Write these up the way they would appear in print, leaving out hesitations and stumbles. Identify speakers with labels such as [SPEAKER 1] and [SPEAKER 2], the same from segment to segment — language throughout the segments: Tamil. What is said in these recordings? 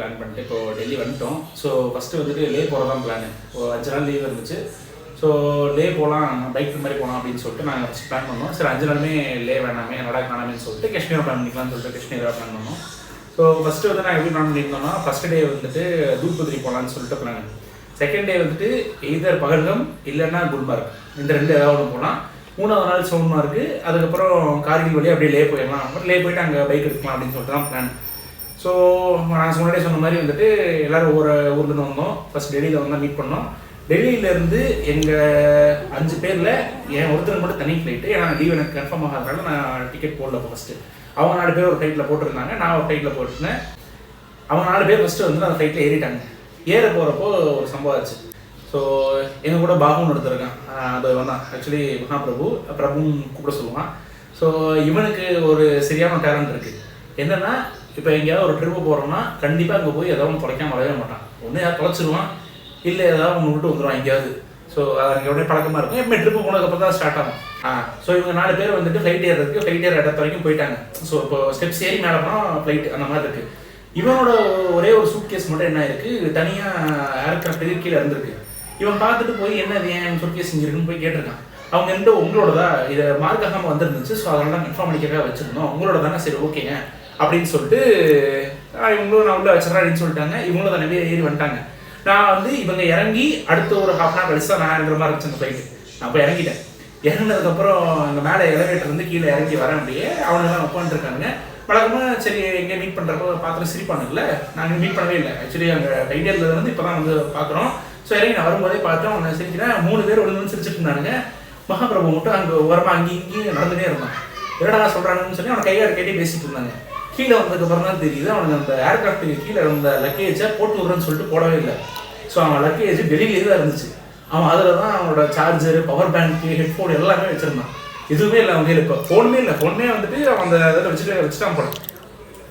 [SPEAKER 1] பிளான் பண்ணிட்டு இப்போ டெல்லி வந்துட்டோம். ஸோ ஃபஸ்ட்டு வந்துட்டு லே போகிறதான் பிளான். இப்போ 5 நாள் லீவ் இருந்துச்சு. ஸோ லே போகலாம், பைக் மாதிரி போகலாம் அப்படின்னு சொல்லிட்டு நாங்கள் ஃபஸ்ட் பிளான் பண்ணோம். சரி 5 நாளுமே லே வேணாமே, லடாக் வேணாமேன்னு சொல்லிட்டு காஷ்மீர் பிளான் பண்ணிக்கலாம்னு சொல்லிட்டு காஷ்மீராக பிளான் பண்ணோம். ஸோ ஃபஸ்ட்டு வந்து நாங்கள் எப்படி பிளான் பண்ணியிருந்தோம்னா, ஃபஸ்ட் டே வந்துட்டு தூத்பத்ரி போகலான்னு சொல்லிட்டு பிளான். செகண்ட் டே வந்துட்டு எய்தர் பகல்கம் இல்லைன்னா குல்மார்க், இந்த 2 ஏதாவது ஒன்று போகலாம். 3வது நாள் சோன்மார்க்கு, அதுக்கப்புறம் கார்கில் வழியாக அப்படியே லே போயிடலாம். பட் லே போயிட்டு அங்கே பைக் எடுக்கலாம் அப்படின்னு சொல்லிட்டு தான் பிளான். ஸோ நான் முன்னாடியே சொன்ன மாதிரி வந்துட்டு எல்லோரும் ஒவ்வொரு ஊர்லேருந்து வந்தோம். ஃபஸ்ட் டெல்லியில் வந்து மீட் பண்ணோம். டெல்லியிலேருந்து எங்கள் 5 பேரில் என் ஒருத்தர் மட்டும் தனி ஃப்ளைட்டு. ஏன்னா லீவ் எனக்கு கன்ஃபார்ம் ஆகாதனால நான் டிக்கெட் போடல. ஃபஸ்ட்டு அவங்க 4 பேர் ஒரு ஃப்ளைட்டில் போட்டிருந்தாங்க, நான் ஒரு ஃப்ளைட்டில் போட்டிருந்தேன். அவங்க 4 பேர் ஃபஸ்ட்டு வந்து அந்த ஃப்ளைட்டில் ஏறிட்டாங்க. ஏற போகிறப்போ ஒரு சம்பவம் ஆச்சு. ஸோ எங்கள் கூட பாகுன்னு எடுத்துருக்கேன். அது வந்தான் ஆக்சுவலி பிரபுன்னு கூப்பிட சொல்லுவான். ஸோ இவனுக்கு ஒரு சரியான டேலண்ட் இருக்குது. என்னென்னா இப்போ எங்கேயாவது ஒரு ட்ரிப்பு போகிறோம்னா கண்டிப்பாக அங்கே போய் எதாவது ஒன்று தொலைக்காம வரவே மாட்டான். ஒன்று யாரும் தொலைச்சிருவான், இல்லை ஏதாவது ஒன்று விட்டு வந்துடுவான் எங்கேயாவது. ஸோ அது அங்கே உடனே பழக்கமாக இருக்கும். எப்பவுமே ட்ரிப்பு போனதுக்கப்புறம் தான் ஸ்டார்ட் ஆகும். ஸோ இவங்க 4 பேர் வந்துட்டு ஃப்ளைட் ஏறுறதுக்கு ஃப்ளைட் ஏற இடத்து வரைக்கும் போயிட்டாங்க. ஸோ இப்போ ஸ்டெப்ஸ் ஏறி மேலே போனால் ஃப்ளைட் அந்த மாதிரி இருக்குது. இவனோட ஒரே ஒரு சூட் கேஸ் மட்டும் என்ன இருக்குது, தனியாக ஏர்கிராஃப்ட் கீழே இருந்திருக்கு. இவன் பார்த்துட்டு போய் என்ன அது ஏன் சூட் கேஸ் இங்கே இருக்குன்னு போய் கேட்டிருக்கான். அவங்க எந்த உங்களோடதா, இதை மார்க் ஆகாமல் வந்துருந்துச்சு, ஸோ அதெல்லாம் கன்ஃபார்ம் பண்ணிக்கவே வச்சுருந்தோம், உங்களோட தானே, சரி ஓகேங்க அப்படின்னு சொல்லிட்டு இவங்களும் நான் உள்ள வச்சிடறேன் அப்படின்னு சொல்லிட்டாங்க. இவங்களும் தான் நிறைய ஏறி வந்துட்டாங்க. நான் வந்து இவங்க இறங்கி அடுத்த ஒரு 1/2 hour கழிச்சு தான் நான் இறங்குற மாதிரி இருந்துச்சு அந்த ஃப்ளைட்டு. நான் போய் இறங்கிட்டேன். இறங்கினதுக்கப்புறம் அங்கே மேலே எலவேட்டர் வந்து கீழே இறங்கி வர முடியே அவனுங்கெல்லாம் உட்காந்துருக்காங்க. வழக்கமாக சரி எங்கே மீட் பண்ணுறப்போ பார்த்துட்டு சிரிப்பானுங்கள, நாங்கள் மீட் பண்ணவே இல்லை. ஆக்சுவலி அங்கே ஐடியாவில் வந்து இப்போ தான் வந்து பார்க்குறோம். ஸோ இறங்கி நான் வரும்போதே பார்த்தோம். அவனை சிரிக்கிறேன். 3 பேர் ஒன்று சிரிச்சுட்டு இருந்தானுங்க. மகாபிரபு மட்டும் அங்கே ஓரமாக அங்கேயும் நடந்துகிட்டே இருந்தான். என்னடா சொல்கிறானுன்னு சொல்லி அவனை கையாடு கேட்டே பேசிட்டு இருந்தாங்க. கீழே வந்ததுக்கப்புறம் தான் தெரியுது அவனுக்கு அந்த ஏர்கிராஃப்ட்டுக்கு கீழே இருந்த லக்கேஜை போட்டு விட்றேன்னு சொல்லிட்டு போடவே இல்லை. ஸோ அவன் லக்கேஜ் டெல்லியிலே தான் இருந்துச்சு. அவன் அதில் தான் அவனோட சார்ஜரு, பவர் பேங்க்கு, ஹெட்ஃபோன் எல்லாமே வச்சுருந்தான். எதுவுமே இல்லை அவங்க இப்போ ஃபோனுமே இல்லை. ஃபோனுமே வந்துட்டு அவன் அந்த இதில் வச்சுட்டான் போல.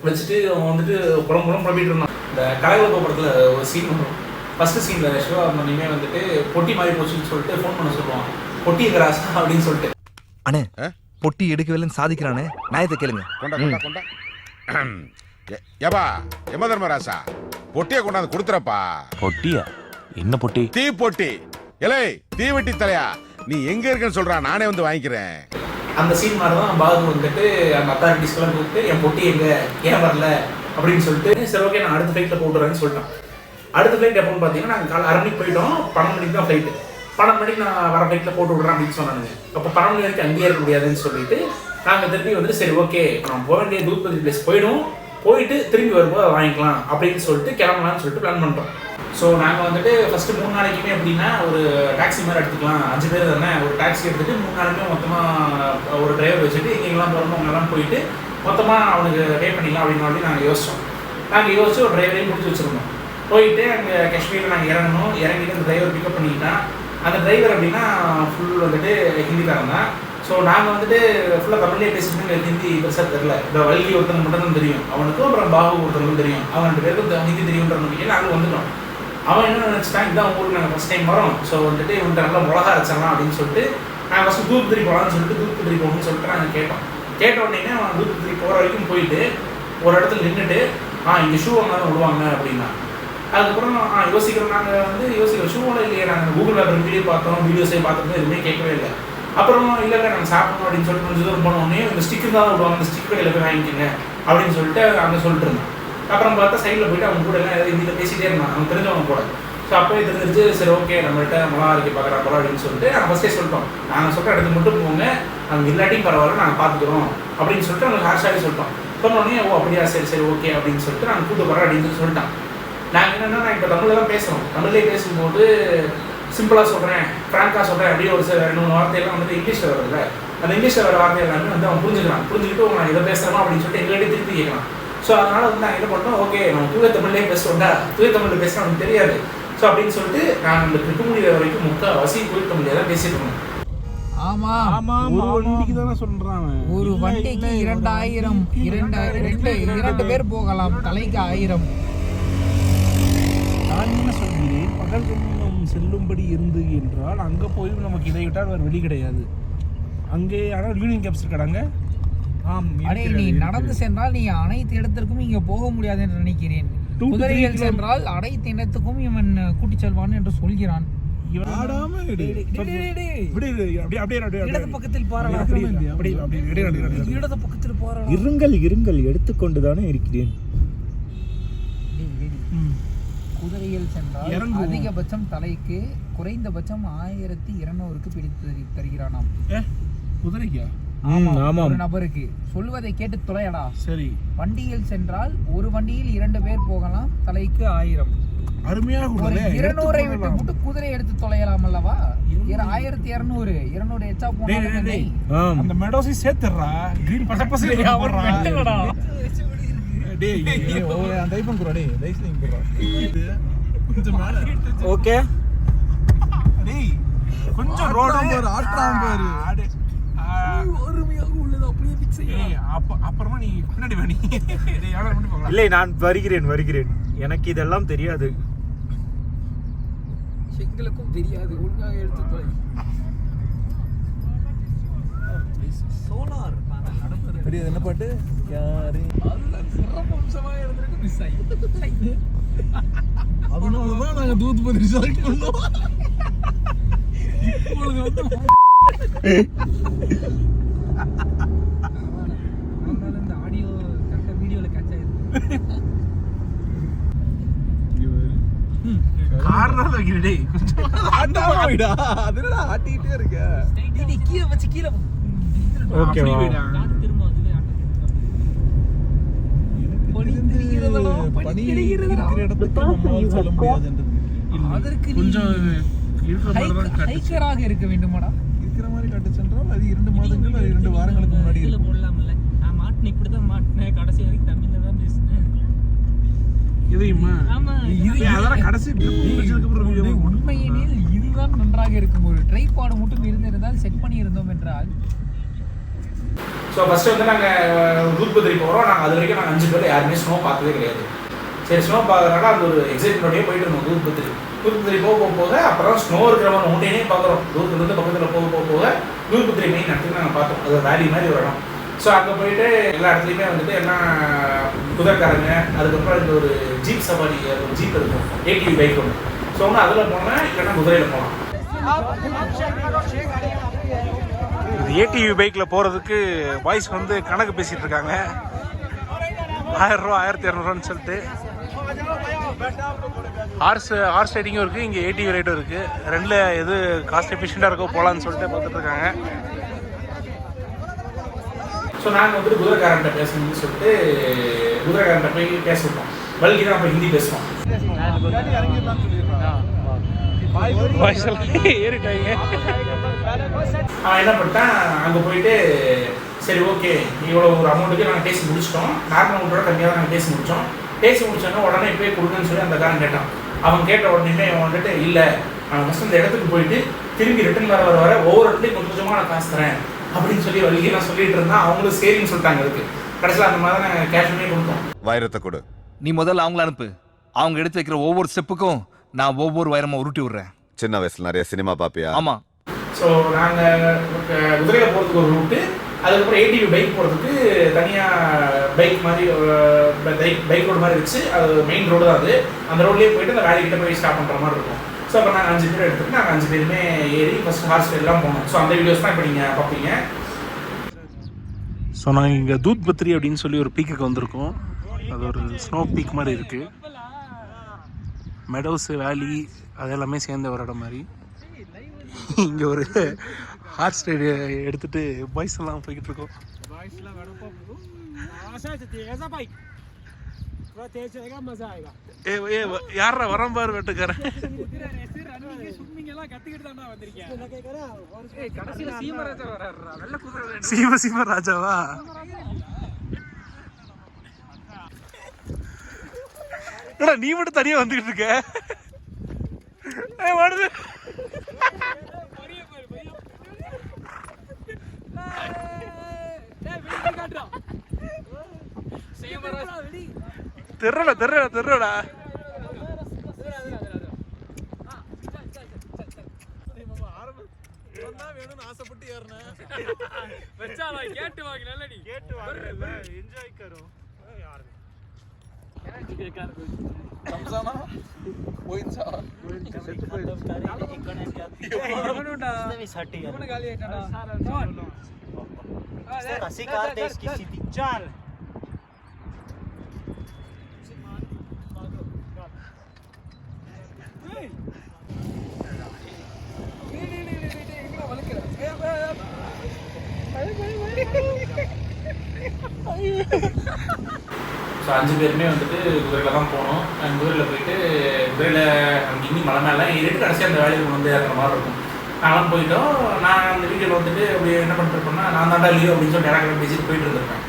[SPEAKER 1] வச்சுட்டு அவன் வந்துட்டு புலம்பிட்டு இருந்தான். இந்த கலைவரப்பு படத்தில் ஒரு சீன் வரும். ஃபஸ்ட்டு சீனில் சிவா மணியுமே வந்துட்டு பொட்டி மாதிரி போச்சுன்னு சொல்லிட்டு ஃபோன் பண்ண சொல்லுவான். பொட்டி இருக்கிறாசா அப்படின்னு சொல்லிட்டு.
[SPEAKER 2] அண்ணே பொட்டி எடுக்கவில்லைன்னு சாதிக்கிறானே, நியாயத்தை கேளுங்க.
[SPEAKER 3] கொண்டா ஏபா யம தர்மராசா, பொட்டியை கொண்டாந்து கொடுத்துறப்பா.
[SPEAKER 4] பொட்டியா? என்ன பொட்டி?
[SPEAKER 3] தீ பொட்டி. எலே தீவெட்டி தலையா, நீ எங்க இருக்கன்னு சொல்றா, நானே வந்து வாங்கிக்கிறேன்.
[SPEAKER 1] அந்த சீன் மாதிரி தான் பாகு வந்துட்டு அந்த அத்தாரிட்டிஸ்க்கெல்லாம் கூப்பிட்டு என் பொட்டி எங்க ஏன் வரல அப்படின்னு சொல்லிட்டு, சரி ஓகே நான் அடுத்த ஃப்ளைட்டில் போட்டுறேன்னு சொல்லிட்டான். அடுத்த ஃப்ளைட் எப்போன்னு பார்த்தீங்கன்னா நாங்கள் காலை 6 மணிக்கு போயிட்டோம். 12 மணிக்கு தான் ஃப்ளைட்டு. 12 மணிக்கு நான் வர ஃப்ளைட்டில் போட்டு விட்றேன் அப்படின்னு சொன்னானுங்க. அப்போ 12 மணி வரைக்கும் அங்கேயே இருக்க முடியாதுன்னு சொல்லிட்டு நாங்கள் திருப்பி வந்துட்டு சரி ஓகே நம்ம போக வேண்டிய தூத்பத்ரி பிளேஸ் போயிட்டு திரும்பி வரும்போது அதை வாங்கிக்கலாம் அப்படின்னு சொல்லிட்டு கிளம்பலான்னு சொல்லிட்டு பிளான் பண்ணுறோம். ஸோ நாங்கள் வந்துட்டு ஃபஸ்ட்டு 3 நாளைக்குமே எப்படின்னா ஒரு டாக்ஸி மாதிரி எடுத்துக்கலாம். 5 பேர் தானே, ஒரு டாக்ஸி எடுத்துகிட்டு 3 நாளுமே மொத்தமாக ஒரு டிரைவர் வச்சுட்டு எங்கெல்லாம் போகிறோமோ அங்கெல்லாம் போயிட்டு மொத்தமாக அவனுக்கு பே பண்ணிக்கலாம் அப்படின்னு நாங்கள் யோசித்தோம். நாங்கள் யோசிச்சு ஒரு டிரைவரையும் முடிச்சு வச்சுருந்தோம். போயிட்டு அங்கே காஷ்மீரில் நாங்கள் இறங்கிட்டு அந்த டிரைவர் பிக்கப் பண்ணிக்கிட்டான். அந்த டிரைவர் அப்படின்னா ஃபுல் வந்துட்டு ஹிந்திக்காரன் தான். ஸோ நாங்கள் வந்துட்டு ஃபுல்லாக தமிழ்லேயே பேசிட்டு எனக்கு ஹிந்தி பெருசாக தெரியல. இந்த வள்ளி ஒருத்தனுக்கு மட்டும் தான் தெரியும் அவனுக்கும், அப்புறம் பாபு ஒருத்தனுக்கும் தெரியும். அவன் 2 பேருக்கும் ஹிந்தி தெரியுன்ற நம்பிக்கையில் நாங்கள் வந்துட்டோம். அவன் என்ன நினச்சிட்டான், இதான் ஊருக்கு நாங்கள் ஃபஸ்ட் டைம் வரோம், ஸோ வந்துட்டு இவன்ட்டு நல்லா மிளகா அரைச்சிடலாம் அப்படின்னு சொல்லிட்டு நாங்கள் ஃபஸ்ட்டு தூத்பத்ரி போகலான்னு சொல்லிட்டு தூத்பத்ரி போகணும்னு சொல்லிட்டு நாங்கள் கேட்ட உடனே அவன் தூத்பத்ரி போகிற வரைக்கும் போயிட்டு ஒரு இடத்துல நின்றுட்டு இங்கே ஷூ வாங்க விடுவாங்க அப்படின்னா. அதுக்கப்புறம் யோசிக்கிறோம். நாங்கள் வந்து யோசிக்கிறோம் ஷூவோட இல்லையே, நாங்கள் கூகுள் மேப் வீடியோ பார்த்தோம், வீடியோஸே பார்த்துருந்தோம், எதுவுமே கேட்கவே இல்லை. அப்புறம் இல்லை நாங்கள் சாப்பிடணும் அப்படின்னு சொல்லிட்டு கொஞ்சம் தூரம் போனோடனே இந்த ஸ்டிக்கர் தான் விடுவாங்க, அந்த ஸ்டிக்கர் கடையில் போய் வாங்கிக்கோங்க அப்படின்னு சொல்லிட்டு அங்கே சொல்லிட்டு இருந்தான். அப்புறம் பார்த்தா சைடில் போயிட்டு அவங்க கூட எல்லாம் எதாவது ஹிந்தியில் பேசிகிட்டே இருந்தான், அவங்க தெரிஞ்சவங்க கூட. ஸோ அப்போயே தெரிஞ்சிருச்சு, சரி ஓகே நம்மள்கிட்ட மிளகா அரைக்க பார்க்குறா போல அப்படின்னு சொல்லிட்டு நாங்கள் ஃபஸ்ட்டே சொல்லிட்டோம். நாங்கள் சொல்கிற இடத்துக்கு மட்டும் போங்க, நாங்கள் இல்லாட்டியும் பரவாயில்ல நாங்கள் பார்த்துக்குறோம் அப்படின்னு சொல்லிட்டு அவங்க ஹார்ஷாகவே சொல்லிட்டோம். சொன்னோடனே ஓ அப்படியா சரி ஓகே அப்படின்னு சொல்லிட்டு நாங்கள் கூட்டு போகிறோம் அப்படின்னு சொல்லிட்டான். நாங்கள் என்னென்னா நான் இப்போ தமிழில் தான் பேசுகிறோம். தமிழ்லேயே பேசும்போது சிம்பிளாக சொல்கிறேன், ஃப்ராங்காக சொல்கிறேன், அப்படியே ஒரு 2-3 வார்த்தையெல்லாம் வந்துட்டு இங்கிலீஷில் வருதுல்ல, அந்த இங்கிலீஷில் வர வார்த்தை எல்லாமே வந்து அவன் புரிஞ்சுக்கிட்டு நான் இதை பேசுகிறோமா அப்படின்னு சொல்லிட்டு எங்கள்கிட்ட திருப்பி கேட்கலாம். ஸோ அதனால் வந்து நாங்கள் என்ன பண்ணோம், ஓகே நம்ம தூய தமிழ்லேயே பேசுவோம்டா, தூய தமிழில் பேசுகிறோம் அவனுக்கு தெரியாது. ஸோ அப்படின்னு சொல்லிட்டு நாங்கள் அந்த ட்ரிப்பு முடிகிற வரைக்கும் முக்கால்வாசி தூய தமிழில் தான் பேசிட்டு இருந்தோம்.
[SPEAKER 5] ஒரு வண்டிக்கு தானே சொல்றான். ஒரு வண்டிக்கு 2000 2 பேர் போகலாம், தலைக்கு 1000. நான் என்ன சொல்கிறேன், பகல் கம்பம் செல்லும்படி இருந்து என்றால் அங்கே போய் நமக்கு இதை விட்டால் வேறு வழி கிடையாது. அங்கே ஆனால் யூனியன் கேப்ஸ் இருக்காங்க.
[SPEAKER 6] அடே நீ நடந்து சென்றால் நீ அனைத்து இடத்திற்கும் இங்கே போக முடியாது என்று நினைக்கிறேன்.
[SPEAKER 5] 2 to 3
[SPEAKER 6] குதிரையில் சென்றால் அனைத்து இனத்துக்கும் இவன் கூட்டிச் செல்வான் என்று சொல்கிறான். இடது பக்கத்தில் பாரலாம். இடது பக்கத்தில் பாரலாம்.
[SPEAKER 7] இருங்கள் எடுத்துக்கொண்டுதானே இருக்கிறேன்.
[SPEAKER 6] குதிரையில் சென்றால் அதிகபட்சம் தலைக்கு குறைந்தபட்சம் 1200க்கு பிடித்து தருகிறானாம்.
[SPEAKER 5] குதிரைக்கா?
[SPEAKER 7] ஆமா
[SPEAKER 6] ஒரு நபருக்கு. சொல்வதை கேட்டு தொலையடா.
[SPEAKER 5] சரி.
[SPEAKER 6] வண்டியில் சென்றால் ஒரு வண்டியில் 2 பேர் போகலாம், தலைக்கு 1000.
[SPEAKER 5] அருமையாக
[SPEAKER 6] ஒரு 200 விட்டு குதிரை எடுத்து தொலையலாம் அல்லவா? 1200 எச்சா போனா
[SPEAKER 5] அந்த மெடோஸை சேர்த்துறா. கிரீன் பச்சை போடுறா. டேய் அந்த ஐபோன் குறா. டேய் லைசன்ஸ் குறா. கொஞ்சம் மேல.
[SPEAKER 7] ஓகே.
[SPEAKER 5] டேய் கொஞ்சம் ரோட் ஒரு ஆட்றாம் பாரு.
[SPEAKER 6] அருமையாக உள்ளது, அப்படியே ஃபிக்ஸ் செய்ய.
[SPEAKER 5] அப்புறமா நீ பின்னாடி வா. நீ டேய் யாரோ பண்ணி போங்க.
[SPEAKER 7] இல்லை, நான் வருகிறேன். எனக்கு இதெல்லாம் தெரியாது.
[SPEAKER 6] எங்களுக்கும் தெரியாது. ஒழுங்காக எடுத்து தொலை. சோலார் பேனல் நடந்தது.
[SPEAKER 5] தெரியாது என்ன பாட்டு? யாரு
[SPEAKER 6] சிறப்பம்சமாக இருந்திருக்கு. மிஸ் ஆகி
[SPEAKER 5] அதனாலதான் நாங்க தூத் பத்தி செலக்ட் பண்ணோம். இப்பொழுது வந்து
[SPEAKER 6] இந்த ஆடியோ கரெக்டாக வீடியோவில் கேட்ச் ஆயிருக்கு.
[SPEAKER 5] காரணம் வைக்கிறேன். டேய் ஆட்டாடா. அதெல்லாம் ஆட்டிட்டே இருக்க.
[SPEAKER 6] டேய் கீழே வச்சு கீழே.
[SPEAKER 7] ஓகே வா.
[SPEAKER 6] திரும்ப அதுவே
[SPEAKER 5] பனி இருக்கிற இடத்துக்கு நம்மால் செல்ல முடியாதுன்றது.
[SPEAKER 6] அதற்கு
[SPEAKER 5] கொஞ்சம் இருக்கிற மாதிரி தான் காட்டுச்சு.
[SPEAKER 6] ஹைக்கராக இருக்க வேண்டுமாடா?
[SPEAKER 5] இருக்கிற மாதிரி காட்டுச்சு என்றால் அது 2 மாதங்கள் அது 2 வாரங்களுக்கு முன்னாடி
[SPEAKER 8] கீழே போடலாம்ல. நான் மாட்டினேன், இப்படி தான் மாட்டினேன். கடைசி வரைக்கும் தமிழ்ல தான் பேசினேன்.
[SPEAKER 5] இதையுமா?
[SPEAKER 8] ஆமா.
[SPEAKER 5] அதெல்லாம் கடைசி
[SPEAKER 6] உண்மையினில் இதுதான் நன்றாக இருக்கும். ஒரு ட்ரைபாடு மட்டும் இருந்திருந்தால் செட் பண்ணி இருந்தோம் என்றால்.
[SPEAKER 1] ஸோ ஃபஸ்ட்டு வந்து நாங்கள் தூத்பத்திரி போகிறோம். நாங்கள் அது வரைக்கும் நாங்கள் 5 பேர் யாருமே ஸ்னோ பார்த்ததே கிடையாது. சரி, ஸ்னோ பார்க்கறதுனால அந்த ஒரு எக்ஸைட்மெண்ட்டோடய போயிட்டு இருந்தோம். தூத்பத்திரி போக அப்புறம் ஸ்னோ இருக்கிற மாதிரி மவுண்டனே பார்க்குறோம். தூரத்துலேருந்து பக்கத்தில் போக தூத்பத்திரி மெயின் இடத்துக்கு நாங்கள் பார்த்தோம். அது வேலி மாதிரி ஒரு இடம். ஸோ அங்கே போயிட்டு எல்லா இடத்துலையுமே வந்துட்டு எல்லாம் குதிரைக்காரங்க, அதுக்கப்புறம் இந்த ஒரு ஜீப் சவாரி, ஒரு ஜீப் இருக்கும், ATV பைக் ஒன்று. ஸோ ஒன்று அதில் போனேன், இல்லைன்னா குதிரையில் போகலாம்.
[SPEAKER 5] ATV பைக்ல போறதுக்கு பாய்ஸ் வந்து கணக்கு பேசிட்டு இருக்காங்க. 1000 ரூபா 1200 சொல்லிட்டு. ஹார்ஸ் ரைடிங்கும் இருக்கு, இங்கே ATV ரைடும் இருக்கு. ரெண்டுல எது காஸ்ட் எஃபிஷியண்டா இருக்கோ போலான்னு சொல்லிட்டு பார்த்துட்டு இருக்காங்க.
[SPEAKER 1] ஸோ நாங்கள் வந்துட்டு குதிரைக்காரன்ட்ட பேசணும்னு சொல்லிட்டு குதிரைக்காரன்ட்ட போய் பேச விட்டோம். வல்கி தான் அப்போ ஹிந்தி பேசுவோம்.
[SPEAKER 5] பாய்ஸ் எல்லாம் ஏறிட்டாங்க.
[SPEAKER 1] அவன் என்ன பண்ணிட்டான், அங்கே போயிட்டு சரி ஓகே இவ்வளோ ஒரு அமௌண்ட்டுக்கு நாங்கள் பேசி முடிச்சிட்டோம். நார்மல் அமௌண்ட்டோட கம்மியாக தான் நாங்கள் பேசி முடித்தோம். பேசி முடிச்சோன்னா உடனே போய் கொடுக்குன்னு சொல்லி அந்த காரன் கேட்டான். அவன் கேட்ட உடனே அவன் வந்துட்டு இல்லை, நான் ஃபஸ்ட் இந்த இடத்துக்கு போயிட்டு திரும்பி ரிட்டன் வர ஒவ்வொரு இடத்துலையும் கொஞ்சமாக நான் காசு தரேன் அப்படின்னு சொல்லி வலிக்கு நான் சொல்லிட்டு இருந்தான். அவங்களும் சரின்னு சொல்லிட்டாங்க. அதுக்கு கடைசியில் அந்த மாதிரி தான் நாங்கள் கேஷ் பண்ணி கொடுத்தோம்.
[SPEAKER 3] வைரத்தை கொடு.
[SPEAKER 2] நீ முதல்ல அவங்கள அனுப்பு. அவங்க எடுத்து வைக்கிற ஒவ்வொரு ஸ்டெப்புக்கும் நான் ஒவ்வொரு வைரமா உருட்டி விடுறேன்.
[SPEAKER 3] சின்ன வயசுல நிறைய சினிமா பாப்பியா?
[SPEAKER 2] ஆமா.
[SPEAKER 1] ஸோ நாங்கள் குதிரையில் போகிறதுக்கு ஒரு ரூட்டு, அதுக்கப்புறம் ATV பைக் போகிறதுக்கு தனியாக பைக் மாதிரி பைக் ரோடு மாதிரி வச்சு, அது மெயின் ரோடு தான். அது அந்த ரோட்லேயே போயிட்டு அந்த வேலைக்கிட்ட போய் ஸ்டாப் பண்ணுற மாதிரி இருக்கும். ஸோ அப்போ நாங்கள் 5 பேர் எடுத்துகிட்டு நாங்கள் 5 பேருமே ஏறி ஃபஸ்ட் ஹார்ஸ் ரைடெலாம் போனோம். ஸோ அந்த வீடியோஸ் தான் இப்போ நீங்கள் பார்ப்பீங்க.
[SPEAKER 5] ஸோ நாங்கள் இங்கே தூத்பத்திரி அப்படின்னு சொல்லி ஒரு பீக்குக்கு வந்திருக்கோம். அது ஒரு ஸ்னோ பீக் மாதிரி இருக்குது. மெடோஸ் வேலி அதெல்லாமே சேர்ந்த ஒரு இடம் மாதிரி. இங்கே ஒரு ஹார்ஸ் ரைடு எடுத்துகிட்டு பாய்ஸ் எல்லாம் போய்கிட்டு இருக்கோம். யாரா வரம்பாரு வெட்டுக்காரன்? சீம ராஜாவா? நீ மட்டும் தனியா வந்துகிட்டு இருக்க. வருது. தெரியடா. ஆசைப்பட்டு ஏறினேன்.
[SPEAKER 8] கேட்டு வாங்கல. நீ கேட்டு வாங்கல. என்ஜாய் கரோ.
[SPEAKER 5] ரம்ஜானா போயிடுச்சா
[SPEAKER 1] ஸோ 5 பேருமே வந்துட்டு குதிரையில் தான் போனோம். குதிரையில் போயிட்டு குதிரையில் அங்கே இன்னும் மலை மேலே ஏறிட்டு கடைசியாக அந்த வேலையை கொண்டு வந்து ஏறுற மாதிரி இருக்கும். நானும் போயிட்டோம். நான் அந்த வீடியோவில் வந்துட்டு அப்படி என்ன பண்ணிருப்பேன்னா, நான் தாண்டா லீவ் அப்படின்னு சொல்லி எனக்கு பேசிட்டு போயிட்டு இருந்திருப்பேன்.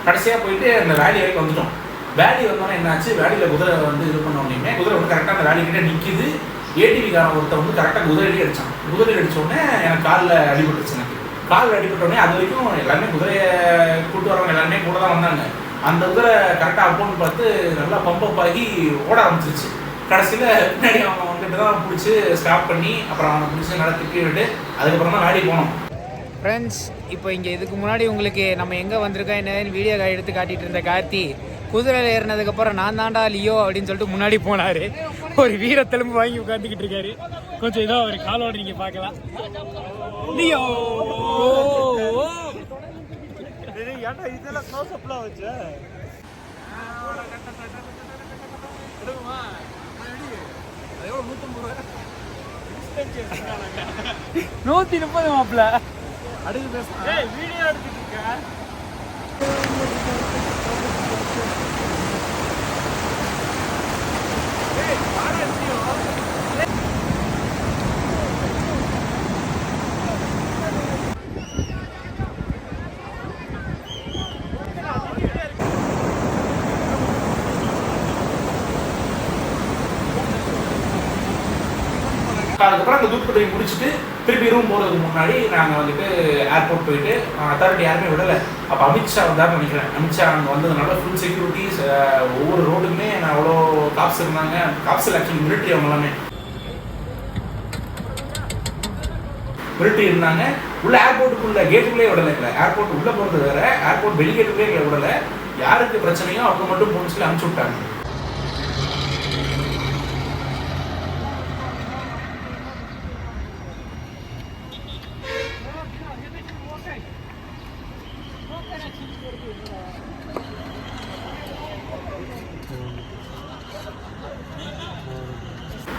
[SPEAKER 1] கடைசியாக போயிட்டு அந்த வேலி வரைக்கும் வந்துட்டோம். வேலி வந்தோன்னே என்னாச்சு, வேலியில் குதிரை வந்து இது பண்ண உடனே குதிரை வந்து கரெக்டாக அந்த வேலிக்கிட்டே நிற்கிது. ஏடிவிக்காரன் ஒருத்தர் வந்து கரெக்டாக குதிரையிலே அடித்தான். குதிரையில் அடித்தோடனே எனக்கு காலில் அடிபட்டுருச்சு. எனக்கு காலில் அடிபட்டோடனே அது வரைக்கும் எல்லாருமே குதிரையை கூட்டு வரவங்க எல்லாருமே கூட தான் வந்தாங்க. அந்த குதிரை கரெக்டாக அப்போன்னு பார்த்து நல்லா பம்பப் ஆகி ஓட ஆரம்பிச்சிருச்சு. கடைசியில் பின்னாடி அவன் வந்துட்டு தான் பிடிச்சி ஸ்டாப் பண்ணி அப்புறம் அவனை பிடிச்சி நல்லா திட்டி விட்டு அதுக்கப்புறம் தான் வேலைக்கு போனோம்.
[SPEAKER 6] ஃப்ரெண்ட்ஸ், இப்போ இங்கே இதுக்கு முன்னாடி உங்களுக்கு நம்ம எங்கே வந்திருக்கோம் என்னன்னு வீடியோ எடுத்து காட்டிகிட்டு இருந்த கார்த்தி குதிரையில் ஏறினதுக்கப்புறம் நான் தாண்டா லியோ அப்படின்னு சொல்லிட்டு முன்னாடி போனார். ஒரு வீரத்தெலும்பு வாங்கி உட்காந்துக்கிட்டு இருக்காரு. கொஞ்சம் இதோ ஒரு காலோட நீங்கள் பார்க்கலாம். லியோ
[SPEAKER 7] ஏன்டா இதெல்லாம் க்ளோஸ் அப்லாம் வச்ச
[SPEAKER 6] 130 மாப்பிள்ள
[SPEAKER 5] அடுத்து பேச
[SPEAKER 7] வீடியோ எடுத்துட்டு இருக்க.
[SPEAKER 1] அதுக்கப்புறம் அந்த தூத்துக்குடி முடிச்சுட்டு திருப்பி ரூம் போகிறதுக்கு முன்னாடி நாங்கள் வந்துட்டு ஏர்போர்ட் போயிட்டு அத்தாரிட்டி யாருமே விடலை. அப்போ அமித்ஷா வந்தாருன்னு நினைக்கிறேன். அமித்ஷா அங்கே வந்ததுனால ஃபுல் செக்யூரிட்டிஸ், ஒவ்வொரு ரோடுக்குமே நான் அவ்வளோ காப்ஸ் இருந்தாங்க. காப்ஸில் ஆக்சுவலி மிலிட்ரி அவங்க எல்லாமே மிலிட்ரி இருந்தாங்க. உள்ள ஏர்போர்ட்டுக்குள்ள கேட்டுக்குள்ளே விடலை. இல்லை ஏர்போர்ட் உள்ளே போகிறது வேற, ஏர்போர்ட் வெளிகேட்டுக்குள்ளே எங்களை விடலை. யாருக்கு பிரச்சனையோ அவங்க மட்டும் போன்னு சொல்லி அனுப்பிச்சு விட்டாங்க.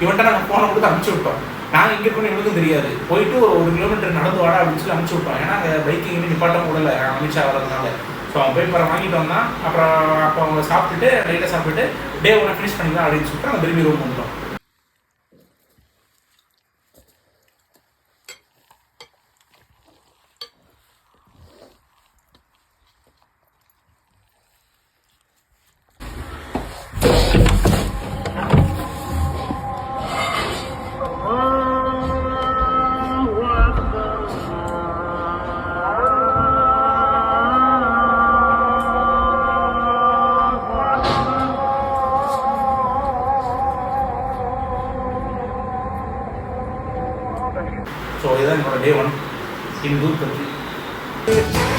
[SPEAKER 1] இவன்ட்ட நாங்கள் ஃபோனை கொடுத்து அனுப்பிச்சு விட்டோம். நாங்கள் இங்கே இருக்கணும் இவனுக்கும் தெரியாது. போயிட்டு ஒரு 1 கிலோமீட்டர் நடந்து வாடா அப்படின்னு சொல்லி அனுப்பிச்சு விட்டோம். ஏன்னா அங்கே பைக்கிங் நிப்பாட்டம் கூடல அமித்ஷா வரதுனால. ஸோ அவன் போய் அப்புறம் வாங்கிட்டு வந்தான். அப்புறம் அப்போ அவங்க சாப்பிட்டுட்டு நைட்டை சாப்பிட்டுட்டு டே 1 ஃபினிஷ் பண்ணிக்கலாம் அப்படின்னு சொல்லிட்டு நாங்கள் திரும்பி ரூம் வந்துட்டோம். ஸோ இதுதான் என்னோட டே 1 இன் தூத்துக்குடி.